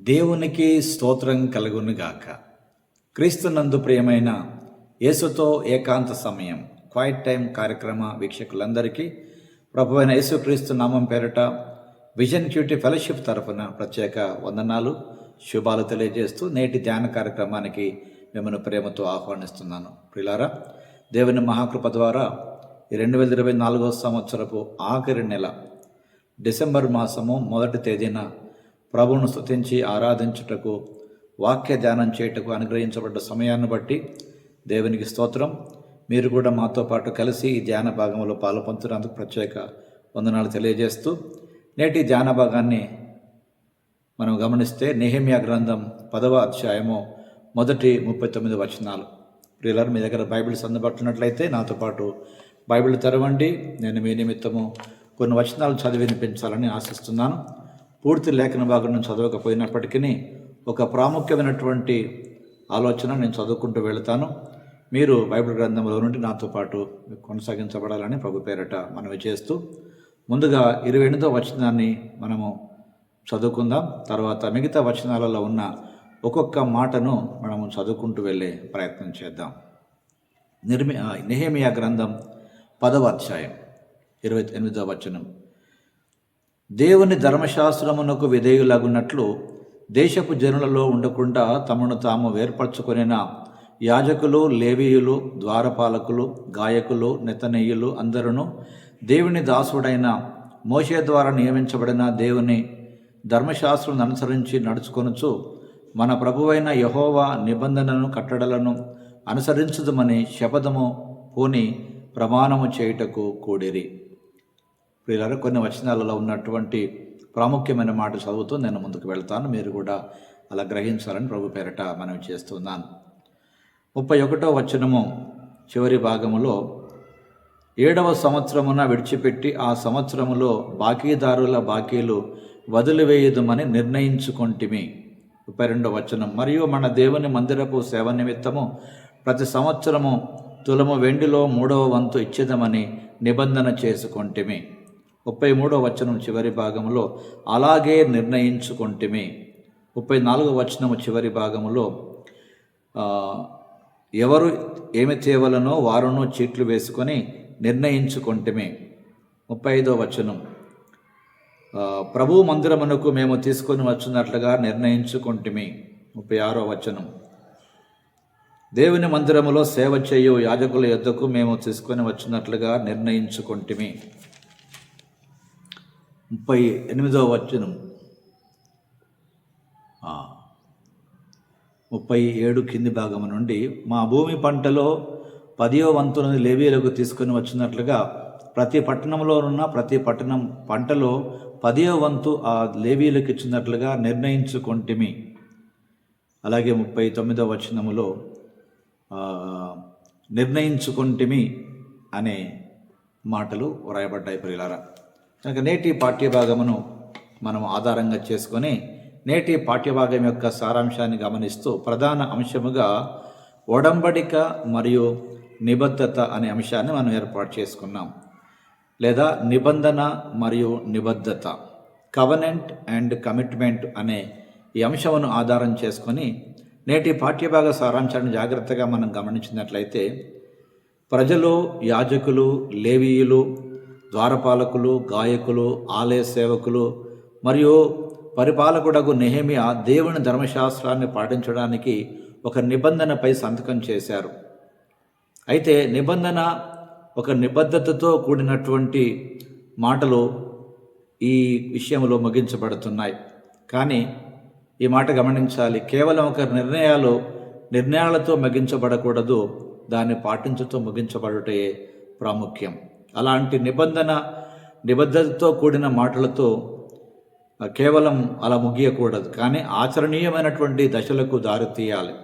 దేవునికి స్తోత్రం కలుగునుగాక. క్రీస్తునందు ప్రియమైన యేసుతో ఏకాంత సమయం క్వైట్ టైం కార్యక్రమ వీక్షకులందరికీ ప్రభువైన యేసుక్రీస్తు నామం పేరిట విజన్ క్యూటీ ఫెలోషిప్ తరఫున ప్రత్యేక వందనాలు, శుభాలు తెలియజేస్తూ నేటి ధ్యాన కార్యక్రమానికి మిమ్మల్ని ప్రేమతో ఆహ్వానిస్తున్నాను. ప్రియులారా, దేవుని మహాకృప ద్వారా ఈ 2024 సంవత్సరపు ఆఖరి నెల డిసెంబర్ మాసము 1వ తేదీన ప్రభువును స్తుతించి ఆరాధించుటకు, వాక్య ధ్యానం చేయుటకు అనుగ్రహించబడ్డ సమయాన్ని బట్టి దేవునికి స్తోత్రం. మీరు కూడా మాతో పాటు కలిసి ఈ ధ్యాన భాగంలో పాలుపంచున్నందుకు ప్రత్యేక వందనాలు తెలియజేస్తూ నేటి ధ్యాన భాగాన్ని మనం గమనిస్తే నెహెమ్యా గ్రంథం 10వ అధ్యాయము మొదటి 39 వచనాలు. ప్రియులారా, మీ దగ్గర బైబిల్స్ అందుబాటులో ఉన్నట్లయితే నాతో పాటు బైబిల్ తెరవండి. నేను మీ నిమిత్తము కొన్ని వచనాలు చదివి వినిపించాలని ఆశిస్తున్నాను. పూర్తి లేఖన భాగం నేను చదవకపోయినప్పటికీ ఒక ప్రాముఖ్యమైనటువంటి ఆలోచన నేను చదువుకుంటూ వెళతాను. మీరు బైబిల్ గ్రంథంలో నుండి నాతో పాటు కొనసాగించబడాలని ప్రభు పేరట మనవి చేస్తూ ముందుగా 28వ వచనాన్ని మనము చదువుకుందాం. తర్వాత మిగతా వచనాలలో ఉన్న ఒక్కొక్క మాటను మనము చదువుకుంటూ వెళ్ళే ప్రయత్నం చేద్దాం. నెహెమ్యా గ్రంథం 10వ అధ్యాయం 28వ వచనం. దేవుని ధర్మశాస్త్రమునకు విధేయులగున్నట్లు దేశపు జనులలో ఉండకుండా తమను తాము వేర్పరచుకొనిన యాజకులు, లేవీయులు, ద్వారపాలకులు, గాయకులు, నెతనీయులు అందరూ దేవుని దాసుడైన మోషే ద్వారా నియమించబడిన దేవుని ధర్మశాస్త్రం అనుసరించి నడుచుకొనుచు మన ప్రభువైన యెహోవా నిబంధనను కట్టడలను అనుసరించుదమని శపథము పూని ప్రమాణము చేయుటకు కూడిరి. ప్రియులారా, కొన్ని వచనాలలో ఉన్నటువంటి ప్రాముఖ్యమైన మాట చదువుతూ నేను ముందుకు వెళ్తాను. మీరు కూడా అలా గ్రహించాలని ప్రభు పేరట మనవి చేస్తున్నాను. 31వ వచనము చివరి భాగములో 7వ సంవత్సరమున విడిచిపెట్టి ఆ సంవత్సరములో బాకీదారుల బాకీలు వదిలివేయుదుమని నిర్ణయించుకొంటిమి. 32వ వచనం. మరియు మన దేవుని మందిరపు సేవ నిమిత్తము ప్రతి సంవత్సరము తులము వెండిలో 3వ వంతు ఇచ్చేదమని నిబంధన చేసుకొంటిమి. 33వ వచనం చివరి భాగములో అలాగే నిర్ణయించుకొంటిమి. 34వ వచనము చివరి భాగములో ఎవరు ఏమి తేవలనో వారును చీట్లు వేసుకొని నిర్ణయించుకొంటిమి. 35వ వచనం. ప్రభు మందిరమునకు మేము తీసుకొని వచ్చినట్లుగా నిర్ణయించుకొంటిమి. 36వ వచనం. దేవుని మందిరములో సేవ చేయు యాజకుల యొద్దకు మేము తీసుకొని వచ్చినట్లుగా నిర్ణయించుకొంటిమి. 38వ వచనం. 37 కింది భాగము నుండి మా భూమి పంటలో 10వ వంతులను లేవీయులకు తీసుకొని వచ్చినట్లుగా ప్రతి పట్టణంలో ఉన్న ప్రతి పట్టణం పంటలో 10వ వంతు ఆ లేవీయులకు ఇచ్చినట్లుగా నిర్ణయించుకొంటిమి. అలాగే 39వ వచనములో నిర్ణయించుకొంటిమి అనే మాటలు వ్రాయబడ్డాయి. ప్రియులారా, కనుక నేటి పాఠ్యభాగమును మనం ఆధారంగా చేసుకొని నేటి పాఠ్యభాగం యొక్క సారాంశాన్ని గమనిస్తూ ప్రధాన అంశముగా ఒడంబడిక మరియు నిబద్ధత అనే అంశాన్ని మనం ఏర్పాటు చేసుకున్నాం. లేదా నిబంధన మరియు నిబద్ధత, కవనెంట్ అండ్ కమిట్మెంట్ అనే ఈ అంశమును ఆధారం చేసుకొని నేటి పాఠ్యభాగ సారాంశాన్ని జాగ్రత్తగా మనం గమనించినట్లయితే ప్రజలు, యాజకులు, లేవీయులు, ద్వారపాలకులు, గాయకులు, ఆలయ సేవకులు మరియు పరిపాలకుడగు నెహెమ్యా దేవుని ధర్మశాస్త్రాన్ని పాటించడానికి ఒక నిబంధనపై సంతకం చేశారు. అయితే నిబంధన ఒక నిబద్ధతతో కూడినటువంటి మాటలు ఈ విషయంలో ముగించబడుతున్నాయి. కానీ ఈ మాట గమనించాలి, కేవలం ఒక నిర్ణయాలతో ముగించబడకూడదు, దాన్ని పాటించుతూ ముగించబడుటే ప్రాముఖ్యం. అలాంటి నిబద్ధతతో కూడిన మాటలతో కేవలం అలా ముగియకూడదు, కానీ ఆచరణీయమైనటువంటి దశలకు దారి తీయాలి.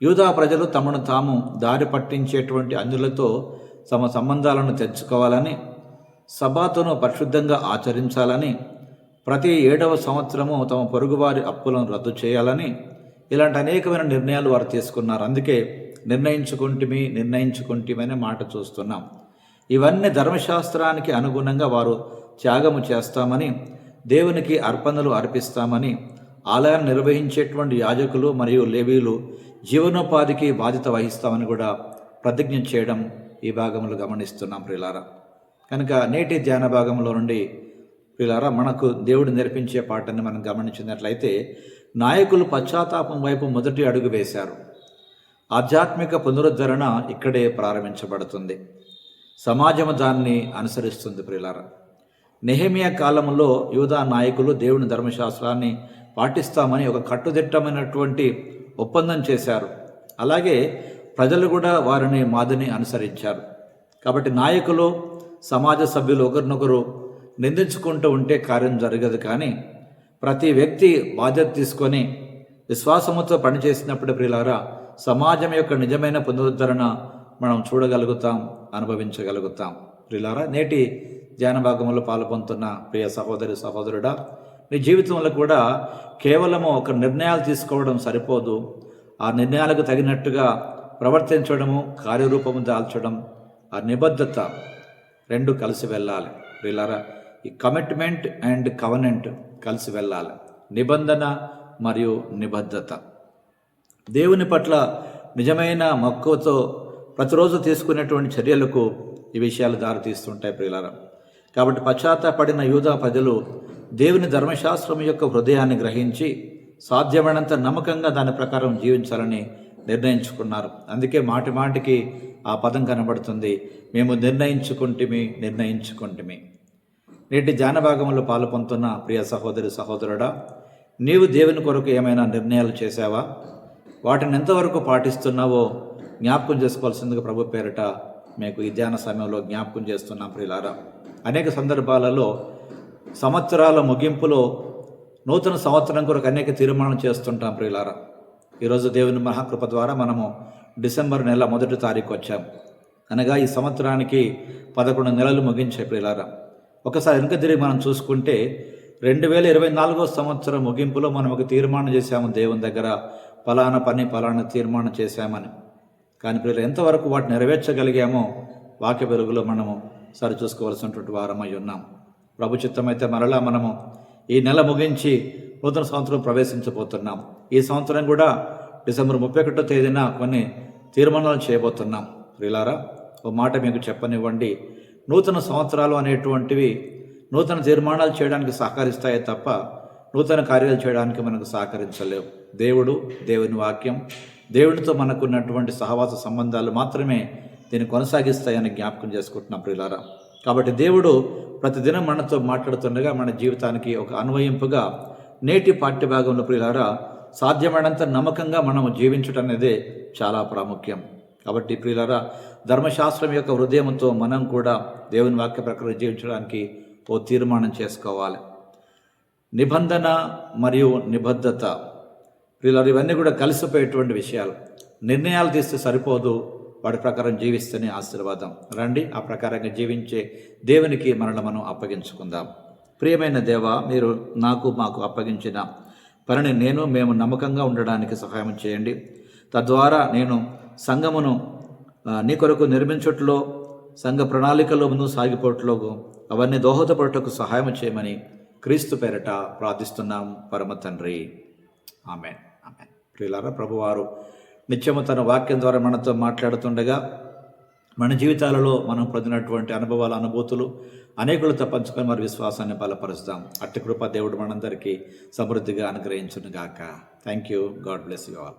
యూదా ప్రజలు తమను తాము దారి పట్టించేటువంటి అన్యులతో తమ సంబంధాలను తెచ్చుకోవాలని, సబాతును పరిశుద్ధంగా ఆచరించాలని, ప్రతి 7వ సంవత్సరము తమ పొరుగువారి అప్పులను రద్దు చేయాలని, ఇలాంటి అనేకమైన నిర్ణయాలు వారు తీసుకున్నారు. అందుకే నిర్ణయించుకుంటేమీ అనే మాట చూస్తున్నాం. ఇవన్నీ ధర్మశాస్త్రానికి అనుగుణంగా వారు త్యాగము చేస్తామని, దేవునికి అర్పణలు అర్పిస్తామని, ఆలయాన్ని నిర్వహించేటువంటి యాజకులు మరియు లేవీలు జీవనోపాధికి బాధ్యత వహిస్తామని కూడా ప్రతిజ్ఞ చేయడం ఈ భాగంలో గమనిస్తున్నాం ప్రియులారా. కనుక నేటి ధ్యాన భాగంలో నుండి ప్రియులారా మనకు దేవుడు నేర్పించే పాఠాన్ని మనం గమనించినట్లయితే నాయకులు పశ్చాత్తాపం వైపు మొదటి అడుగు వేశారు. ఆధ్యాత్మిక పునరుద్ధరణ ఇక్కడే ప్రారంభించబడుతుంది. సమాజం దాన్ని అనుసరిస్తుంది ప్రియులారా. నెహెమియా కాలంలో యూదా నాయకులు దేవుని ధర్మశాస్త్రాన్ని పాటిస్తామని ఒక కట్టుదిట్టమైనటువంటి ఒప్పందం చేశారు. అలాగే ప్రజలు కూడా వారిని మాదిని అనుసరించారు. కాబట్టి నాయకులు సమాజ సభ్యులు ఒకరినొకరు నిందించుకుంటూ ఉంటే కార్యం జరగదు. కానీ ప్రతి వ్యక్తి బాధ్యత తీసుకొని విశ్వాసముతో పనిచేసినప్పుడు ప్రియులారా సమాజం యొక్క నిజమైన పునరుద్ధరణ మనం చూడగలుగుతాం, అనుభవించగలుగుతాం. ప్రియులారా నేటి ధ్యాన భాగంలో పాల్పొందుతున్న ప్రియ సహోదరి సహోదరుడా, నీ జీవితంలో కూడా కేవలము ఒక నిర్ణయాలు తీసుకోవడం సరిపోదు. ఆ నిర్ణయాలకు తగినట్టుగా ప్రవర్తించడము, కార్యరూపము దాల్చడం, ఆ నిబద్ధత రెండు కలిసి వెళ్ళాలి. ప్రియులారా ఈ కమిట్మెంట్ అండ్ కవనెంట్ కలిసి వెళ్ళాలి. నిబంధన మరియు నిబద్ధత. దేవుని పట్ల నిజమైన మక్కువతో ప్రతిరోజు తీసుకునేటువంటి చర్యలకు ఈ విషయాలు దారితీస్తుంటాయి ప్రియులారా. కాబట్టి పశ్చాత్తాపడిన యూదా ప్రజలు దేవుని ధర్మశాస్త్రం యొక్క హృదయాన్ని గ్రహించి సాధ్యమైనంత నమ్మకంగా దాని ప్రకారం జీవించాలని నిర్ణయించుకున్నారు. అందుకే మాటి మాటికి ఆ పదం కనబడుతుంది, మేము నిర్ణయించుకుంటిమి. నేటి ధ్యాన భాగంలో పాల్పొందుతున్న ప్రియ సహోదరి సహోదరుడా, నీవు దేవుని కొరకు ఏమైనా నిర్ణయాలు చేశావా? వాటిని ఎంతవరకు పాటిస్తున్నావో జ్ఞాపకం చేసుకోవాల్సిందిగా ప్రభు పేరిట మీకు ఈ ధ్యాన సమయంలో జ్ఞాపకం చేస్తున్నాం ప్రియులారా. అనేక సందర్భాలలో సంవత్సరాల ముగింపులో నూతన సంవత్సరం కొరకు అనేక తీర్మానం చేస్తుంటాం ప్రియులారా. ఈరోజు దేవుని మహాకృప ద్వారా మనము డిసెంబర్ నెల 1వ తారీఖు వచ్చాం. అనగా ఈ సంవత్సరానికి 11 నెలలు ముగించే ప్రియులారా. ఒకసారి వెనుక తిరిగి మనం చూసుకుంటే 2024 సంవత్సరం ముగింపులో మనం ఒక తీర్మానం చేశాము దేవుని దగ్గర, పలానా తీర్మానం చేశామని. కానీ ప్రియులు ఎంతవరకు వాటిని నెరవేర్చగలిగామో వాక్య వెలుగులో మనము సరిచూసుకోవాల్సినటువంటి వారమై ఉన్నాం. ప్రభు చిత్తమైతే మరలా మనము ఈ నెల ముగించి నూతన సంవత్సరం ప్రవేశించబోతున్నాం. ఈ సంవత్సరం కూడా డిసెంబర్ 31వ తేదీన కొన్ని తీర్మానాలు చేయబోతున్నాం. ప్రియులారా ఓ మాట మీకు చెప్పనివ్వండి, నూతన సంవత్సరాలు అనేటువంటివి నూతన తీర్మానాలు చేయడానికి సహకరిస్తాయే తప్ప నూతన కార్యాలు చేయడానికి మనకు సహకరించలేవు. దేవుడు, దేవుని వాక్యం, దేవుడితో మనకున్నటువంటి సహవాస సంబంధాలు మాత్రమే దీన్ని కొనసాగిస్తాయని జ్ఞాపకం చేసుకుంటున్నాం ప్రియులారా. కాబట్టి దేవుడు ప్రతిదినం మనతో మాట్లాడుతుండగా మన జీవితానికి ఒక అన్వయింపుగా నేటి పాఠ్యభాగంలో ప్రియులారా సాధ్యమైనంత నమ్మకంగా మనం జీవించడం అనేదే చాలా ప్రాముఖ్యం. కాబట్టి ప్రియులారా ధర్మశాస్త్రం యొక్క హృదయంతో మనం కూడా దేవుని వాక్య ప్రకారం జీవించడానికి ఓ తీర్మానం చేసుకోవాలి. నిబంధన మరియు నిబద్ధత ప్రియులారా ఇవన్నీ కూడా కలిసిపోయేటువంటి విషయాలు. నిర్ణయాలు తీస్తే సరిపోదు, వాటి ప్రకారం జీవిస్తేనే ఆశీర్వాదం. రండి ఆ ప్రకారంగా జీవించే దేవునికి మనల్ని మనం అప్పగించుకుందాం. ప్రియమైన దేవా, మీరు మాకు అప్పగించిన పనిని మేము నమ్మకంగా ఉండడానికి సహాయం చేయండి. తద్వారా నేను సంఘమును నీ కొరకు నిర్మించట్లో, సంఘ ప్రణాళికలో ముందు సాగిపోట్లో అవన్నీ దోహదపడటకు సహాయం చేయమని క్రీస్తు పేరట ప్రార్థిస్తున్నాం పరమ తండ్రి. ఆమెన్. ఆమెన్. ప్రియులారా ప్రభువారు నిత్యము తన వాక్యం ద్వారా మనతో మాట్లాడుతుండగా మన జీవితాలలో మనం పొందినటువంటి అనుభవాలు, అనుభూతులు అనేకులతో పంచుకొని మరి విశ్వాసాన్ని బలపరుస్తాం. అట్టి కృప దేవుడు మనందరికీ సమృద్ధిగా అనుగ్రహించును గాక. Thank you. God bless you all.